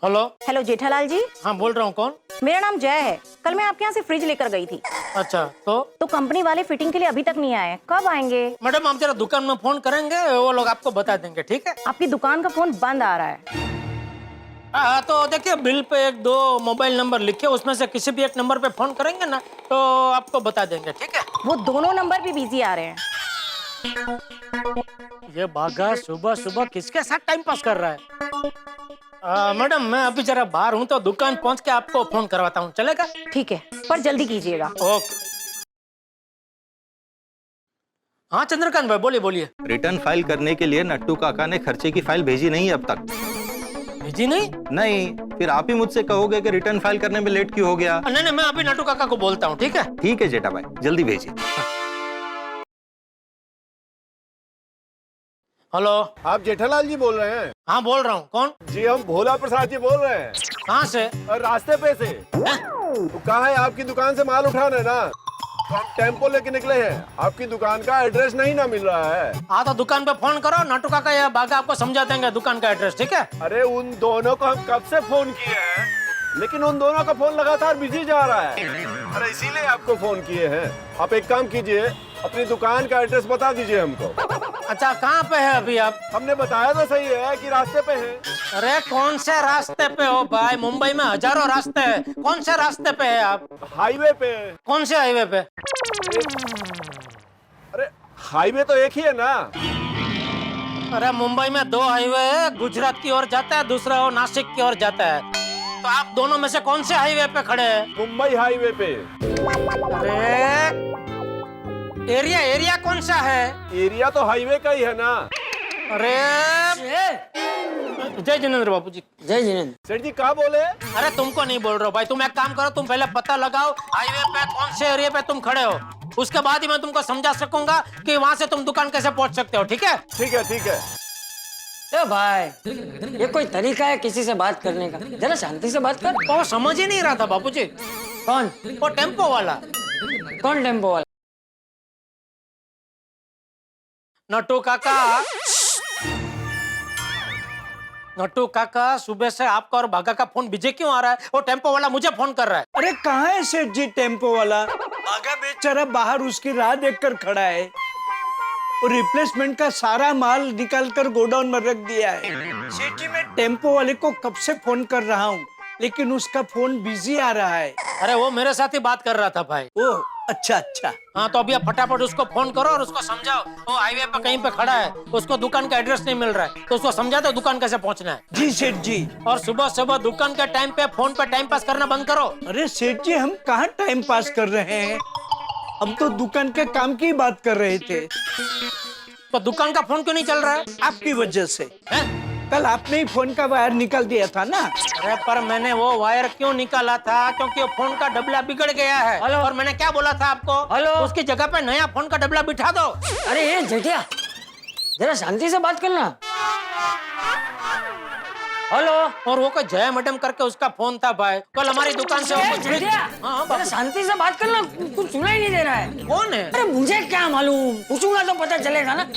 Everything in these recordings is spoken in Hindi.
हेलो। हेलो जेठालाल जी। हाँ बोल रहा हूँ, कौन? मेरा नाम जय है। कल मैं आपके यहाँ से फ्रिज लेकर गई थी। अच्छा तो कंपनी वाले फिटिंग के लिए अभी तक नहीं आए, कब आएंगे? मैडम आप जरा दुकान में फोन करेंगे, वो लोग आपको बता देंगे, ठीक है? आपकी दुकान का फोन बंद आ रहा है। हाँ तो देखिए, बिल पे एक दो मोबाइल नंबर लिखे, उसमें से किसी भी एक नंबर पे फोन करेंगे ना तो आपको बता देंगे, ठीक है? वो दोनों नंबर भी बिजी आ रहे हैं। ये बागा सुबह सुबह किसके साथ टाइम पास कर रहा है? मैडम मैं अभी जरा बाहर हूँ तो दुकान पहुँच के आपको फोन करवाता हूँ, चलेगा? ठीक है, पर जल्दी कीजिएगा। ओके। हाँ चंद्रकांत भाई बोलिए बोलिए। रिटर्न फाइल करने के लिए नट्टू काका ने खर्चे की फाइल भेजी नहीं अब तक। भेजी नहीं? नहीं, फिर आप ही मुझसे कहोगे कि रिटर्न फाइल करने में लेट क्यों हो गया। नहीं नहीं, मैं अभी नट्टू काका को बोलता हूँ, ठीक है? ठीक है जेठा भाई, जल्दी भेजिए। हेलो। आप जेठालाल जी बोल रहे हैं? हाँ बोल रहा हूँ, कौन? जी हम भोला प्रसाद जी बोल रहे हैं। कहाँ से? और रास्ते पे से। तो कहाँ है, आपकी दुकान से माल उठाना है ना, तो हम टेम्पो लेके निकले हैं। आपकी दुकान का एड्रेस नहीं ना मिल रहा है। हाँ तो दुकान पे फोन करो, नट्टू काका या बागा आपको समझा देंगे दुकान का एड्रेस, ठीक है? अरे उन दोनों को हम कब से फोन किए हैं, लेकिन उन दोनों का फोन लगातार बिजी जा रहा है। अरे इसीलिए आपको फोन किए हैं। आप एक काम कीजिए, अपनी दुकान का एड्रेस बता दीजिए हमको। अच्छा कहाँ पे है अभी आप? हमने बताया तो सही है कि रास्ते पे है। अरे कौन से रास्ते पे हो भाई? मुंबई में हजारों रास्ते हैं, कौन से रास्ते पे है आप? हाईवे पे। कौन से हाईवे पे? अरे हाईवे तो एक ही है ना। अरे मुंबई में दो हाईवे है, गुजरात की ओर जाता है, दूसरा वो नासिक की ओर जाता है। तो आप दोनों में से कौन से हाईवे पे खड़े हैं? मुंबई हाईवे पे। अरे एरिया कौन सा है? एरिया तो हाईवे का ही है ना। अरे जय जिनेंद्र बाबू जी। जय जिनेंद्र। सेठ जी कहाँ बोले? अरे तुमको नहीं बोल रहा हूँ भाई, तुम एक काम करो, तुम पहले पता लगाओ हाईवे पे कौन से एरिया पे तुम खड़े हो, उसके बाद ही मैं तुमको समझा सकूंगा कि वहां से तुम दुकान कैसे पहुंच सकते हो, ठीक है? ठीक है ठीक है। ए भाई, ये कोई तरीका है किसी से बात करने का? जरा शांति से बात कर। वो समझ ही नहीं रहा था बाबूजी। कौन? वो टेम्पो वाला। कौन टेम्पो वाला? नट्टू काका। नट्टू काका, सुबह से आपका और भागा का फोन बिजी क्यों आ रहा है? वो टेम्पो वाला मुझे फोन कर रहा है। अरे कहाँ है सेठ जी टेम्पो वाला? भागा बेचारा बाहर उसकी राह देखकर खड़ा है और रिप्लेसमेंट का सारा माल निकालकर गोडाउन में रख दिया है। सेठ जी मैं टेम्पो वाले को कब से फोन कर रहा हूँ, लेकिन उसका फोन बिजी आ रहा है। अरे वो मेरे साथ ही बात कर रहा था भाई। ओह अच्छा अच्छा। हाँ तो अभी आप फटाफट उसको फोन करो और उसको समझाओ वो हाईवे पे कहीं पे खड़ा है, उसको दुकान का एड्रेस नहीं मिल रहा है, तो उसको समझा दो दुकान कैसे पहुंचना है। जी सेठ जी। और सुबह सुबह दुकान के टाइम पे फोन पे टाइम पास करना बंद करो। अरे सेठ जी हम कहाँ टाइम पास कर रहे हैं, हम तो दुकान के काम की बात कर रहे थे। तो दुकान का फोन क्यों नहीं चल रहा है? आपकी वजह से। हैं? कल आपने ही फोन का वायर निकाल दिया था ना। अरे पर मैंने वो वायर क्यों निकाला था? क्योंकि वो फोन का डबला बिगड़ गया है। हेलो। और मैंने क्या बोला था आपको? हेलो। उसकी जगह पे नया फोन का डबला बिठा दो। अरे ये जेठिया, जरा शांति से बात करना। हेलो। और वो कोई जया मैडम करके उसका फोन था भाई, कल हमारी दुकान से वो कुछ जेठिया, हाँ, जरा शांति से बात करना, कुछ सुना ही नहीं दे रहा है। कौन है? अरे मुझे क्या मालूम, पूछूंगा तो पता चलेगा ना।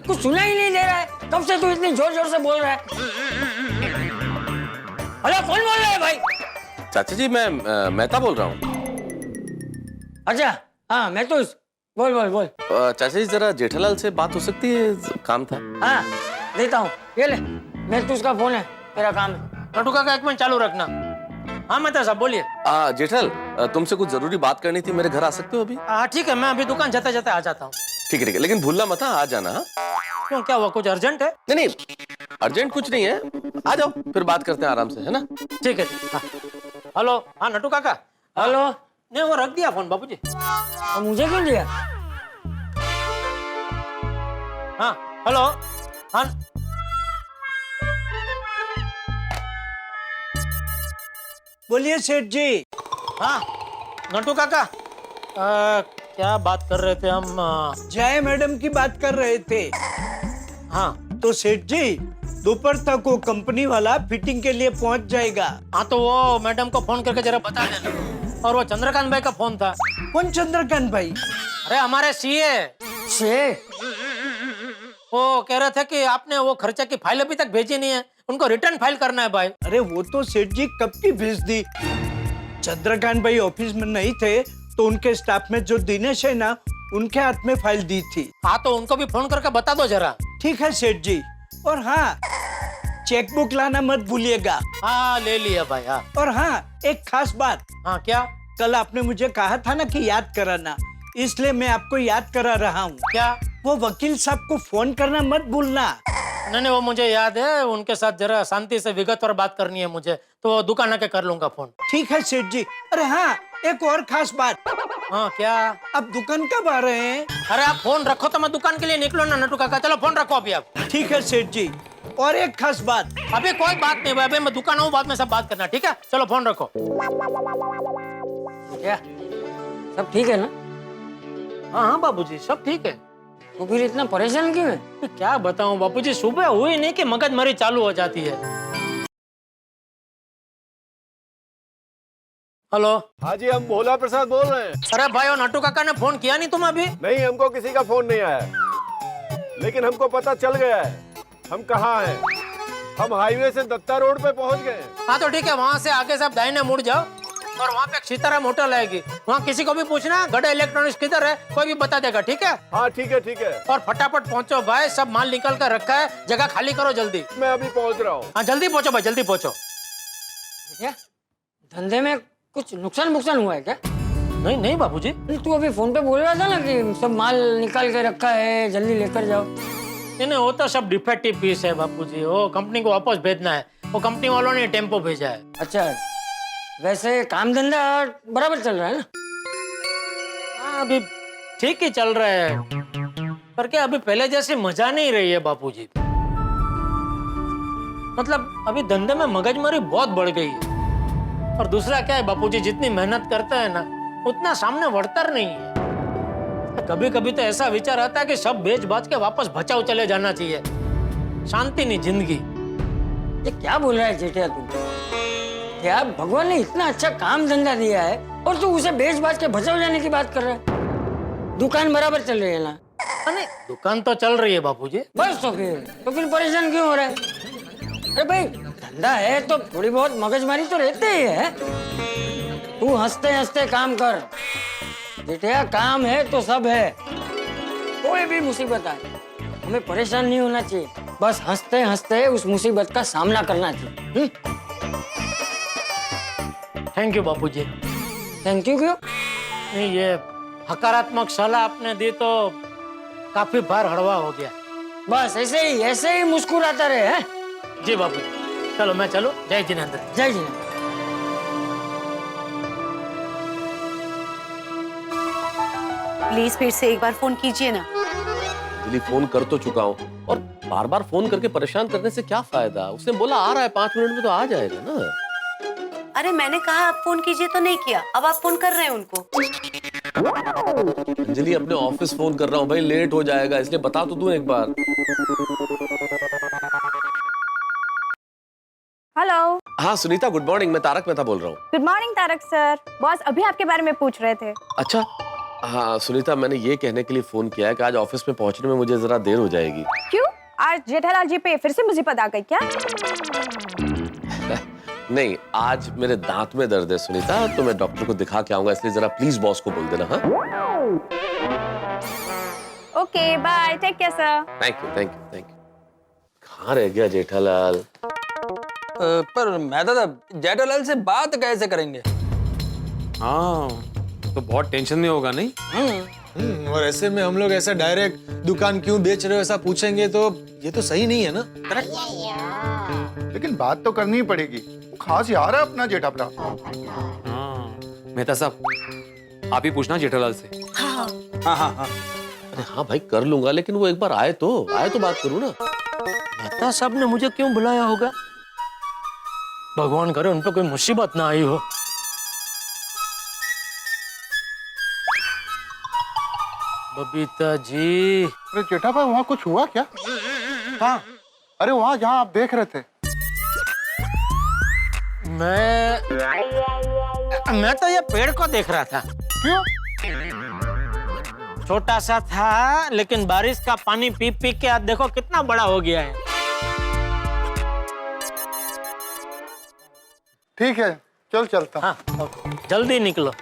कुछ सुना ही नहीं दे रहा है, कब से तू इतनी जोर जोर से बोल रहा है। हेलो कौन बोल रहा है भाई? चाचा जी मैं मेहता बोल रहा हूँ। अच्छा हाँ मैं तो बोल बोल बोल। चाचा जी जरा जेठालाल से बात हो सकती है, काम था। हाँ देता हूँ, ये ले, मैं तो उसका फोन है, तेरा काम है। नट्टू काका एक मिनट चालू रखना। हाँ मैं तो साहब बोलिए। जेठालाल तुमसे कुछ जरूरी बात करनी थी, मेरे घर आ सकते हो अभी? हाँ ठीक है, मैं अभी दुकान जाते जाते आ जाता हूँ। ठीक है लेकिन भूलना मत, हाँ, आ जाना। हाँ क्यों, क्या हुआ, कुछ अर्जेंट है? नहीं अर्जेंट कुछ नहीं है, आ जाओ फिर बात करते हैं आराम से, है ना? ठीक है। हाँ। हेलो। हाँ नट्टू काका। हेलो। नहीं वो रख दिया फोन बाबूजी। तो मुझे क्यों दिया? हाँ हेलो। हाँ बोलिए सेठ जी। हाँ नट्टू काका, क्या बात कर रहे थे हम? जय मैडम की बात कर रहे थे। हाँ तो सेठ जी दोपहर तक वो कंपनी वाला फिटिंग के लिए पहुंच जाएगा। हाँ तो वो मैडम को फोन करके जरा बता देना। और वो चंद्रकांत भाई का फोन था। कौन चंद्रकांत भाई? अरे हमारे सीए। छे वो कह रहे थे कि आपने वो खर्चे की फाइल अभी तक भेजी नहीं है, उनको रिटर्न फाइल करना है भाई। अरे वो तो सेठ जी कब की भेज दी। चंद्रकांत भाई ऑफिस में नहीं थे तो उनके स्टाफ में जो दिनेश है ना, उनके हाथ में फाइल दी थी। हाँ तो उनको भी फोन करके बता दो जरा। ठीक है सेठ जी। और हाँ, चेकबुक लाना मत भूलिएगा। हाँ ले लिया भाई। हाँ और हाँ, एक खास बात, हाँ क्या? कल आपने मुझे कहा था ना कि याद कराना, इसलिए मैं आपको याद करा रहा हूँ। क्या? वो वकील साहब को फोन करना मत भूलना। नहीं वो मुझे याद है, उनके साथ जरा शांति से विगतवार बात करनी है मुझे, तो दुकान आके कर लूंगा फोन। ठीक है सेठ जी। अरे हाँ, एक और खास बात। हाँ क्या? आप दुकान कब आ रहे हैं? अरे आप फोन रखो तो मैं दुकान के लिए निकलो ना नट्टू काका। चलो फोन रखो अभी आप। ठीक है सेठ जी। और एक खास बात। अभी कोई बात नहीं भाई, अभी मैं दुकान आऊँ, बाद में सब बात करना, ठीक है? चलो फोन रखो। क्या सब ठीक है ना? हाँ हाँ बाबूजी सब ठीक है। तो फिर इतना परेशान क्यों है? क्या बताऊं बापूजी, सुबह हुई नहीं कि मगजमारी चालू हो जाती है। हेलो। हाँ जी, हम भोला प्रसाद बोल रहे हैं। अरे भाई वो नट्टू काका ने फोन किया नहीं तुम अभी? नहीं, हमको किसी का फोन नहीं आया, लेकिन हमको पता चल गया है हम कहाँ हैं। हम हाईवे से दत्ता रोड पे पहुँच गए हैं। हाँ तो ठीक है, वहाँ से आगे से आप दाहिने मुड़ जाओ और वहाँ पे एक सीताराम होटल आएगी, वहाँ किसी को भी पूछना गड़ा इलेक्ट्रॉनिक्स किधर है, कोई भी बता देगा, ठीक है? हाँ ठीक है ठीक है। और फटाफट पहुँचो भाई, सब माल निकल कर रखा है, जगह खाली करो जल्दी। मैं अभी पहुँच रहा हूँ। हाँ जल्दी पहुँचो भाई, जल्दी पहुँचो। क्या धंधे में कुछ नुकसान हुआ है क्या? नहीं नहीं बाबूजी। तू अभी फोन पे बोल रहा था ना कि सब माल निकाल के रखा है, जल्दी लेकर जाओ। नहीं वो तो सब डिफेक्टिव पीस है बापूजी, वो कंपनी को वापस भेजना है, वो कंपनी वालों ने टेम्पो भेजा है। अच्छा, वैसे काम धंधा बराबर चल रहा है ना? हाँ अभी ठीक ही चल रहा है, पर क्या अभी पहले जैसी मजा नहीं रही है बापूजी। मतलब अभी धंधे में मगजमारी बहुत बढ़ गई है, और दूसरा क्या है बापूजी, जितनी मेहनत करता है ना उतना सामने बढ़तर नहीं है। कभी कभी तो ऐसा विचार आता है कि सब बेच बाच के वापस बचाव चले जाना चाहिए, शांति नहीं जिंदगी। ये क्या बोल रहा है जेठिया तू? क्या भगवान ने इतना अच्छा काम धंधा दिया है और तू उसे बेच बाच के बचाव जाने की बात कर रहा है? दुकान बराबर चल रही है ना? अरे दुकान तो चल रही है बापूजी। बस तो फिर परेशान क्यों हो रहा है? अरे भाई धंधा है तो थोड़ी बहुत मगजमारी तो रहते ही है। तू हंसते हंसते काम कर जेठिया, काम है तो सब है। कोई भी मुसीबत आए हमें परेशान नहीं होना चाहिए, बस हंसते हंसते उस मुसीबत का सामना करना चाहिए। Thank you Bapuji. Thank you क्यों? नहीं ये हकारात्मक सलाह आपने दी तो काफी भार हड़वा हो गया। बस ऐसे ही मुस्कुराता रहे। हैं? जी बापूजी, चलो मैं चलूं। जय जिनेंद्र। जय जिनेंद्र। प्लीज फिर से एक बार फोन कीजिए ना। अंजलि फोन कर तो चुका हूँ, और बार बार फोन करके परेशान करने से क्या फायदा? उसने बोला आ रहा है 5 मिनट में, तो आ जाएगा ना। अरे मैंने कहा आप फोन कीजिए तो नहीं किया, अब आप फोन कर रहे हैं उनको। अंजलि अपने ऑफिस फोन कर रहा हूँ भाई, लेट हो जाएगा, इसलिए बता तो दूं एक बार। हेलो। हाँ सुनीता, गुड मॉर्निंग, मैं तारक मेहता बोल रहा हूँ। Good morning Tarak sir, boss अभी आपके बारे में पूछ रहे थे। अच्छा हाँ सुनीता, मैंने ये कहने के लिए फोन किया है कि आज ऑफिस में पहुंचने में मुझे जरा देर हो जाएगी। क्यों? आज जेठालाल जी पे फिर से मुसीबत आ गई क्या? नहीं, आज मेरे दांत में दर्द है सुनीता, तो मैं डॉक्टर को दिखा के आऊंगा, इसलिए जरा प्लीज बॉस को बोल देना। हाँ okay bye, take care sir. Thank you thank you thank you. कहाँ रह गया जेठालाल? पर मैं दादा जेठालाल से बात कैसे करेंगे? हाँ तो बहुत टेंशन में होगा नहीं? और ऐसे में हम लोग ऐसा डायरेक्ट दुकान क्यों बेच रहे हो ऐसा पूछेंगे तो ये तो सही नहीं है ना। करेक्ट। लेकिन बात तो करनी ही पड़ेगी, खास यार है अपना जेठा भरा। हाँ मेहता साहब आप ही पूछना जेठालाल से। हाँ। अरे हाँ भाई कर लूंगा, लेकिन वो एक बार आए तो बात करूँ ना। मेहता साहब ने मुझे क्यों बुलाया होगा? भगवान करे उन पर कोई मुसीबत ना आई हो। बबीता जी। अरे जेठा भाई वहाँ कुछ हुआ क्या? हाँ अरे वहाँ जहाँ आप देख रहे थे। मैं तो ये पेड़ को देख रहा था। क्यों? छोटा सा था, लेकिन बारिश का पानी पी पी के आज देखो कितना बड़ा हो गया है। ठीक है, चल चलता हूँ। हाँ ओके, जल्दी निकलो।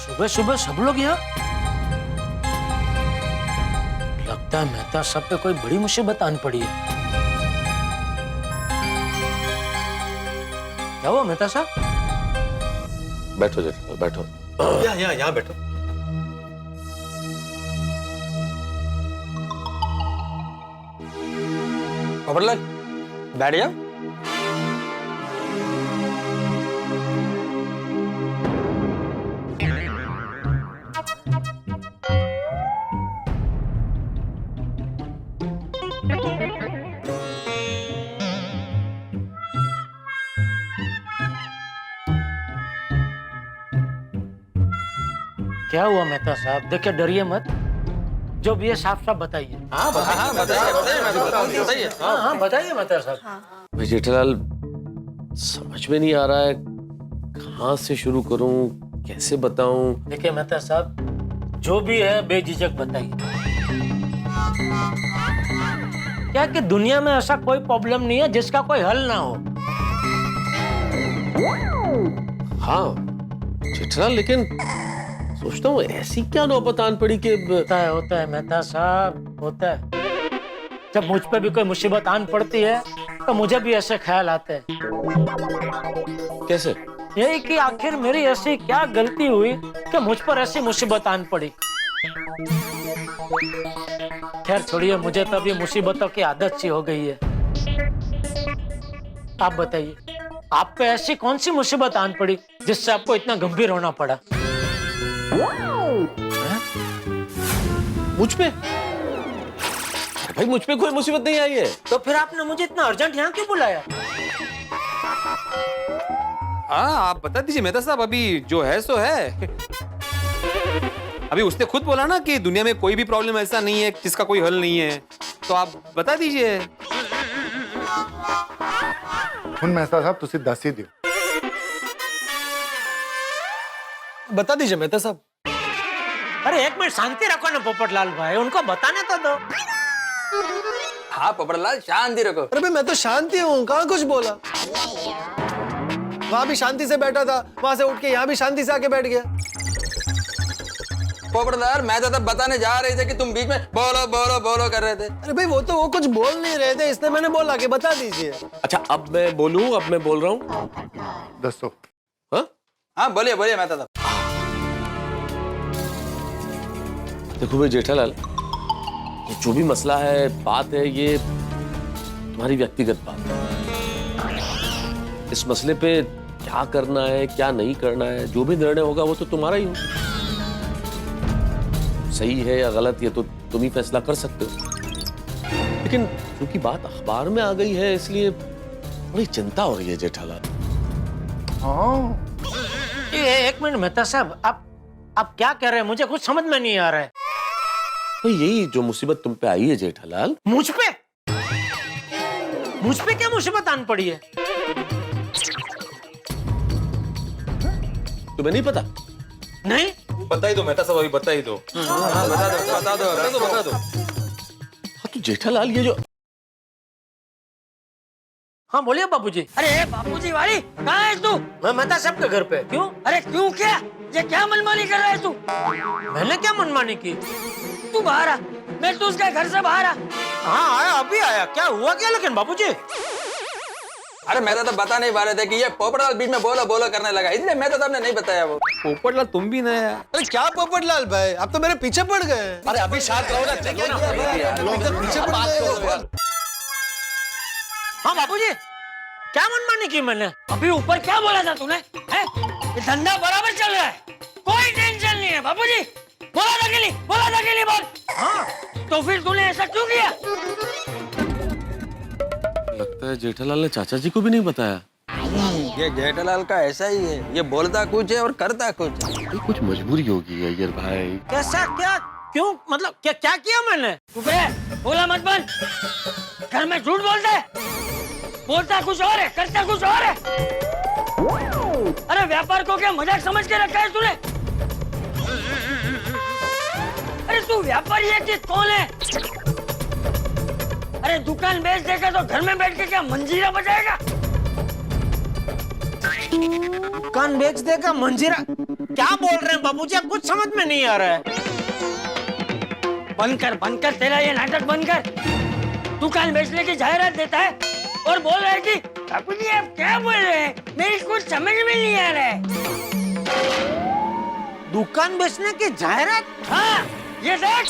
सुबह सुबह सब लोग यहाँ। लगता है मेहता साहब पे कोई बड़ी मुसीबत आन पड़ी है। क्या हुआ मेहता साहब? बैठो जेठालाल, बैठो। यहाँ बैठो। पोपटलाल बैठ जाओ। क्या हुआ मेहता साहब? देखिए डरिए मत, जो भी है साफ साफ बताइए। हाँ बताइए बताइए। हाँ बताइए मेहता साहब। भाई जेठालाल, समझ में नहीं आ रहा है कहाँ से शुरू करूं, कैसे बताऊं। देखिए मेहता साहब, जो भी है बेझिझक बताइए। क्या कि दुनिया में ऐसा कोई प्रॉब्लम नहीं है जिसका कोई हल ना हो। हाँ जेठालाल, लेकिन सोचता हूँ ऐसी क्या नौबत आन पड़ी कि होता है मेहता साहब, होता है। जब मुझ पे भी कोई मुसीबत आन पड़ती है तो मुझे भी ऐसे ख्याल आते हैं। कैसे? यही कि आखिर मेरी ऐसी क्या गलती हुई कि मुझ पर ऐसी मुसीबत आन पड़ी। खैर छोड़िए, मुझे तो अभी मुसीबतों की आदत सी हो गई है। आप बताइए, आप पे ऐसी कौन सी मुसीबत आन पड़ी जिससे आपको इतना गंभीर होना पड़ा? मुझ पे? भाई मुझ पे कोई मुसीबत नहीं आई है। तो फिर आपने मुझे इतना अर्जेंट यहाँ क्यों बुलाया? हाँ आप बता दीजिए मेहता साहब, अभी जो है सो है। अभी उसने खुद बोला ना कि दुनिया में कोई भी प्रॉब्लम ऐसा नहीं है जिसका कोई हल नहीं है, तो आप बता दीजिए। ਹੁਣ मेहता साहब तुसी दस ही दियो। बता दीजिए मेहता साहब। अरे एक मिनट शांति रखो ना पोपटलाल भाई, उनको बताने तो दो। हाँ पोपटलाल शांति रखो। अरे भाई मैं तो शांति हूँ, कहाँ कुछ बोला। वहां भी शांति से बैठा था, वहां से उठ के यहाँ भी शांति से आके बैठ गया। पोपटलाल मैं तो तब बताने जा रहे थे कि तुम बीच में बोलो बोलो बोलो कर रहे थे। अरे भाई वो तो वो कुछ बोल नहीं रहे थे, इसने मैंने बोला कि बता दीजिए। अच्छा अब मैं बोलूं, अब मैं बोल रहा हूँ। दसो। हाँ बोलिए बोलिए मैं तो देखो भाई जेठालाल, ये जो भी मसला है, बात है, ये तुम्हारी व्यक्तिगत बात है। इस मसले पे क्या करना है क्या नहीं करना है, जो भी निर्णय होगा वो तो तुम्हारा ही हो। सही है या गलत ये तो तुम ही फैसला कर सकते हो। लेकिन क्योंकि बात अखबार में आ गई है इसलिए बड़ी चिंता हो रही है जेठालाल। एक मिनट मेहता साहब, आप क्या कह रहे हैं? मुझे कुछ समझ में नहीं आ रहा है। तो यही जो मुसीबत तुम पे आई है जेठालाल। मुझ पे क्या मुसीबत आन पड़ी है? तुम्हें नहीं पता? नहीं बता ही दो मेहता साहब, अभी बता ही दो। बता दो। हाँ तो जेठालाल ये जो, हाँ बोलिए बाबूजी। अरे बापूजी वाली कहाँ है तू? मैं मेहता साहब के घर पे। क्यों? अरे क्यों क्या? ये क्या मनमानी कर रहा है तू? मैंने क्या मनमानी की? तू बाहर आ, मैं तो उसके घर से बाहर आ। हाँ आया, अभी आया। क्या हुआ क्या लेकिन बाबूजी? अरे मैं तो बता नहीं पा रहे थे कि ये पोपटलाल बीच में बोलो बोलो करने लगा, इसलिए मैं तो तुमने नहीं बताया। वो पोपटलाल तुम भी नया। अरे क्या पोपटलाल भाई, आप तो मेरे पीछे पड़ गए। अरे अभी शांत रहो ना, चलो ना पीछे पड़ गए। हाँ बाबूजी, क्या मनमानी की मैंने? अभी ऊपर क्या बोला था तूने? हैं? ये धंधा बराबर चल रहा है, कोई टेंशन नहीं है बाबूजी। बोला था के लिए बोल। हाँ तो फिर तूने ऐसा क्यों किया? लगता है जेठालाल ने चाचा जी को भी नहीं बताया। ये जेठालाल का ऐसा ही है, ये बोलता कुछ है और करता कुछ। कुछ मजबूरी होगी अय्यर भाई। कैसा क्या? क्यों? मतलब क्या किया मैंने? तू बोला मत बन, घर में झूठ बोलता है। बोलता कुछ और है, करता कुछ और है। अरे व्यापार को क्या मजाक समझ के रखा है तूने? अरे तू व्यापारी है कि कौन है? अरे दुकान बेच देगा तो घर में बैठ के क्या मंजीरा बजाएगा? दुकान बेच देगा मंजीरा? क्या बोल रहे हैं बापूजी, आप कुछ समझ में नहीं आ रहा है। बंद कर तेरा ये नाटक बंद कर। दुकान बेचने की जाहिरात देता है और बोल रहा है कि बापूजी आप क्या बोल रहे हैं, मेरी कुछ समझ में नहीं आ रहा है। दुकान बेचने की जाहिरात? हाँ, ये देख।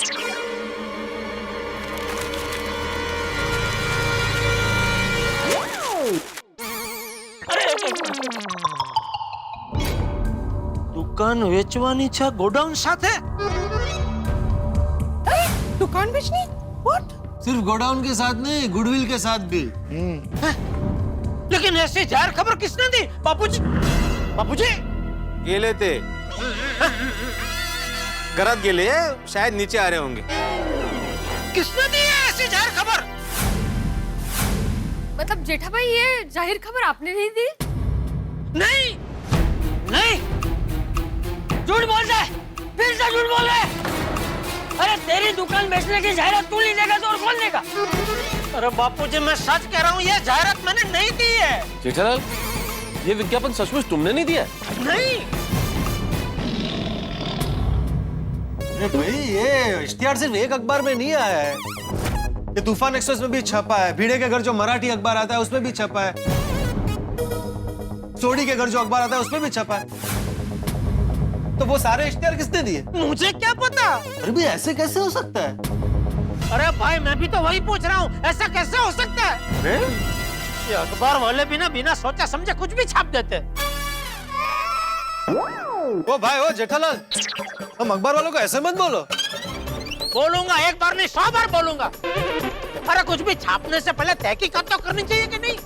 दुकान वेचवानी छे गोडाउन साथे? दुकान बेचनी? What? सिर्फ गोडाउन के साथ नहीं, गुडविल के साथ भी। लेकिन ऐसी जाहिर खबर किसने दी? बापूजी, बापूजी गेले थे, घरात गेले, शायद नीचे आ रहे होंगे। किसने दी है ऐसी जाहिर खबर? मतलब जेठा भाई ये जाहिर खबर आपने नहीं दी? नहीं नहीं, झूठ बोलता है, फिर से झूठ बोल रहा है। अरे तेरी दुकान बेचने की जाहिरात तू नहीं देगा तो और कौन देगा? अरे बापूजी मैं सच कह रहा हूँ, ये जाहिरात मैंने नहीं दी है। जेठालाल, ये विज्ञापन सचमुच तुमने नहीं दिया? नहीं। अरे भाई, ये इश्तिहार सिर्फ एक अखबार में नहीं आया है, ये तूफान एक्सप्रेस में भी छपा है, भिड़े के घर जो मराठी अखबार आता है उसमें भी छपा है, सोडी के घर जो अखबार आता है उसमें भी छपा है। तो वो सारे इश्तिहार किसने दिए? मुझे क्या पता। अरे भी ऐसे कैसे हो सकता है? अरे भाई मैं भी तो वही पूछ रहा हूँ, ऐसा कैसे हो सकता है? ये अखबार वाले भी ना बिना सोचा समझे कुछ भी छाप देते। ओ भाई, ओ जेठालाल, हम अखबार वालों को ऐसे मत बोलो। बोलूंगा, एक बार नहीं 100 बार बोलूंगा। अरे कुछ भी छापने से पहले तहकीकात तो करनी चाहिए कि नहीं?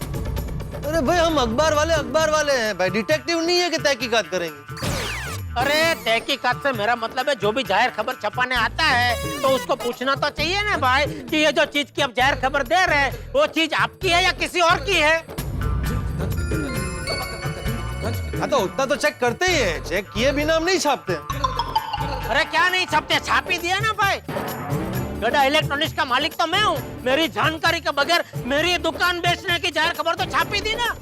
अरे भाई, हम अखबार वाले हैं भाई, डिटेक्टिव नहीं है कि तहकीकात करेंगे। अरे तहकीकात से मेरा मतलब है जो भी जाहिर खबर छपाने आता है तो उसको पूछना तो चाहिए ना भाई कि ये जो चीज की आप जाहिर खबर दे रहे हैं वो चीज आपकी है या किसी और की है। हाँ तो उतना तो चेक करते ही है, चेक किए बिना हम नहीं छापते। अरे क्या नहीं छापते, छाप ही दिया ना भाई। गड़ा इलेक्ट्रॉनिक्स का मालिक तो मैं हूँ, मेरी जानकारी के बगैर मेरी दुकान बेचने की जाहिर खबर तो छाप ही दी ना।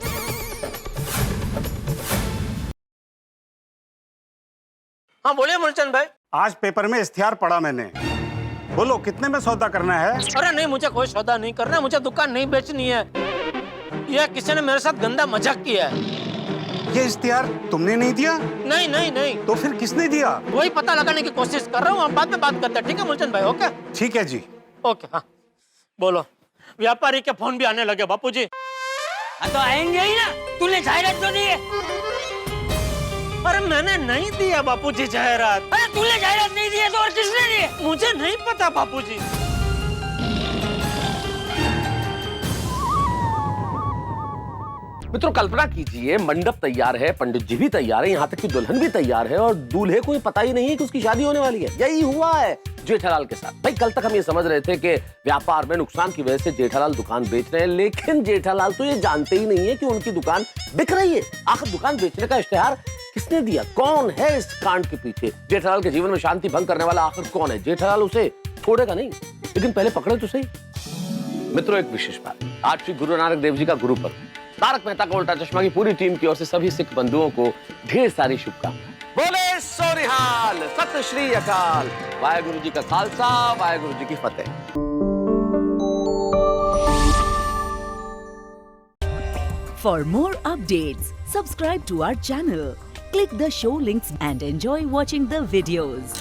हाँ बोलिए मूलचंद भाई। आज पेपर में इश्तिहार पढ़ा मैंने, बोलो कितने में सौदा करना है? अरे नहीं, मुझे कोई सौदा नहीं करना, मुझे दुकान नहीं बेचनी है। यह किसी ने मेरे साथ गंदा मजाक किया है। ये इश्तिहार तुमने नहीं दिया? नहीं नहीं नहीं। तो फिर किसने दिया? वही पता लगाने की कोशिश कर रहा हूँ, हम बाद में बात करते हैं, ठीक है मूलचंद भाई? ओके ठीक है जी। ओके। हाँ बोलो। व्यापारी के फोन भी आने लगे बापूजी। तो आएंगे ही ना, तूने जाहिरात तो दी है। अरे मैंने नहीं दिया बापूजी जाहिरात। अरे तूने जाहिरात नहीं दी है तो और किसने दी है? मुझे नहीं पता बापूजी। मित्रों कल्पना कीजिए, मंडप तैयार है, पंडित जी भी तैयार है, यहाँ तक कि दुल्हन भी तैयार है और दूल्हे को पता ही नहीं है कि उसकी शादी होने वाली है। यही हुआ है जेठालाल के साथ। भाई कल तक हम ये समझ रहे थे कि व्यापार में नुकसान की वजह से जेठालाल दुकान बेच रहे हैं, लेकिन जेठालाल तो ये जानते ही नहीं है कि उनकी दुकान बिक रही है। आखिर दुकान बेचने का इश्तिहार किसने दिया? कौन है इस कांड के पीछे? जेठालाल के जीवन में शांति भंग करने वाला आखिर कौन है? जेठालाल उसे छोड़ेगा नहीं, लेकिन पहले पकड़े तो सही। मित्रों एक विशेष बात, आज श्री गुरु नानक देव जी का गुरु पर्व। तारक मेहता का उल्टा चश्मा की पूरी टीम की ओर से सभी सिख बंधुओं को ढेर सारी शुभकामनाएं। बोले सो निहाल, सत श्री अकाल, वाहेगुरु जी का खालसा, वाहेगुरु जी की फतेह। For more updates, subscribe to our channel, click the show links and enjoy watching the videos.